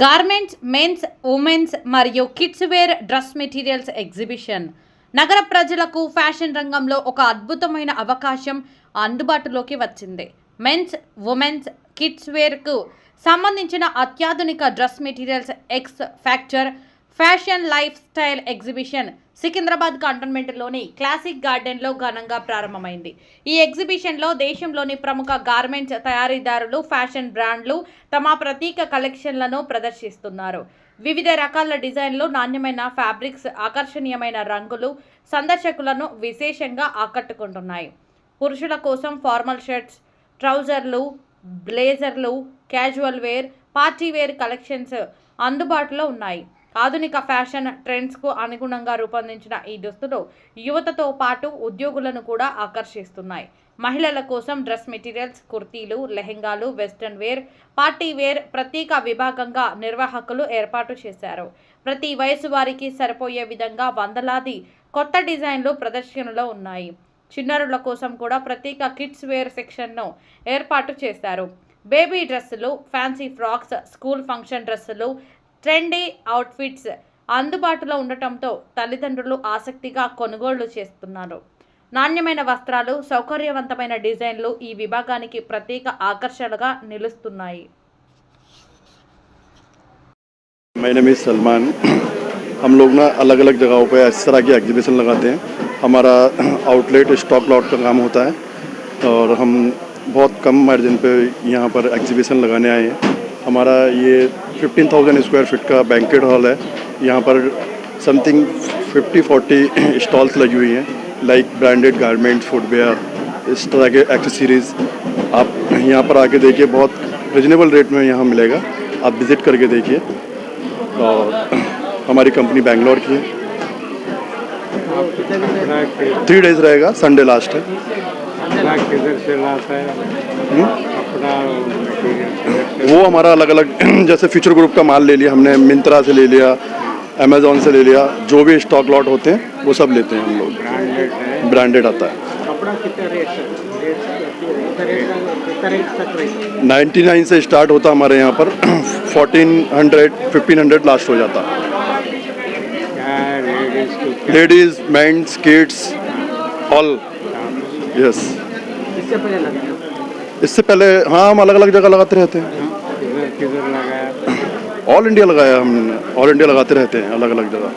Garments, men's, women's మరియు kids wear dress materials exhibition నగర ప్రజలకు ఫ్యాషన్ రంగంలో ఒక అద్భుతమైన అవకాశం అందుబాటులోకి వచ్చింది. మెన్స్, ఉమెన్స్, కిడ్స్ వేర్కు సంబంధించిన అత్యాధునిక డ్రెస్ మెటీరియల్స్ ఎక్స్ ఫ్యాక్చర్ fashion life style exhibition Secunderabad కంటోన్మెంట్లోని క్లాసిక్ గార్డెన్లో ఘనంగా ప్రారంభమైంది. ఈ ఎగ్జిబిషన్లో దేశంలోని ప్రముఖ గార్మెంట్స్ తయారీదారులు, ఫ్యాషన్ బ్రాండ్లు తమ ప్రత్యేక కలెక్షన్లను ప్రదర్శిస్తున్నారు. వివిధ రకాల డిజైన్లు, నాణ్యమైన ఫ్యాబ్రిక్స్, ఆకర్షణీయమైన రంగులు సందర్శకులను విశేషంగా ఆకట్టుకుంటున్నాయి. పురుషుల కోసం ఫార్మల్ షర్ట్స్, ట్రౌజర్లు, బ్లేజర్లు, casual wear, party wear collections అందుబాటులో ఉన్నాయి. ఆధునిక ఫ్యాషన్ ట్రెండ్స్కు అనుగుణంగా రూపొందించిన ఈ దుస్తులు యువతతో పాటు ఉద్యోగులను కూడా ఆకర్షిస్తున్నాయి. మహిళల కోసం డ్రెస్ మెటీరియల్స్, కుర్తీలు, లెహెంగాలు, వెస్ట్రన్ వేర్, పార్టీ వేర్ ప్రత్యేక విభాగంగా నిర్వాహకులు ఏర్పాటు చేశారు. ప్రతి వయసు వారికి సరిపోయే విధంగా వందలాది కొత్త డిజైన్లు ప్రదర్శనలో ఉన్నాయి. చిన్నారుల కోసం కూడా ప్రత్యేక కిడ్స్ వేర్ సెక్షన్ను ఏర్పాటు చేశారు. బేబీ డ్రెస్సులు, ఫ్యాన్సీ ఫ్రాక్స్, స్కూల్ ఫంక్షన్ డ్రెస్సులు, ట్రెండీ అవుట్ఫిట్స్ అందుబాటులో ఉండటంతో తల్లిదండ్రులు ఆసక్తిగా కొనుగోళ్లు చేస్తున్నారు. నాణ్యమైన వస్త్రాలు, సౌకర్యవంతమైన డిజైన్లు ఈ విభాగానికి ప్రత్యేక ఆకర్షణగా నిలుస్తున్నాయి. My name is Salman. हम लोग ना अलग अलग जगहों पे इस तरह की एग्जीबिशन लगाते हैं। हमारा आउटलेट स्टॉक लॉट का काम होता है और हम बहुत कम मार्जिन पे यहाँ पर एग्जीबिशन लगाने आए हैं। हमारा ये 15,000 स्क्वायर फीट का बैंकेट हॉल है। यहाँ पर समथिंग 50-40 स्टॉल्स लगी हुई हैं, लाइक ब्रांडेड गारमेंट्स, फुटवेयर, इस तरह के एक्सेसरीज़। आप यहाँ पर आके देखिए, बहुत रिजनेबल रेट में यहाँ मिलेगा। आप विज़िट करके देखिए। और हमारी कंपनी बेंगलोर की है। 3 डेज़ रहेगा, संडे लास्ट है। किधर से लाता है अपना वो हमारा अलग अलग जैसे फ्यूचर ग्रुप का माल ले लिया हमने, मिंत्रा से ले लिया, अमेज़ॉन से ले लिया, जो भी स्टॉक लॉट होते हैं वो सब लेते हैं हम लोग। ब्रांडेड आता है। कपड़ा कितना रेट 99 से स्टार्ट होता हमारे यहाँ पर 1400-1500 लास्ट हो जाता। Ladies, men's, kids, all. Yes, इससे पहले हाँ हम अलग अलग जगह लगाते रहते हैं। किधर लगाया? ऑल इंडिया लगाया हमने, ऑल इंडिया लगाते रहते हैं अलग अलग जगह।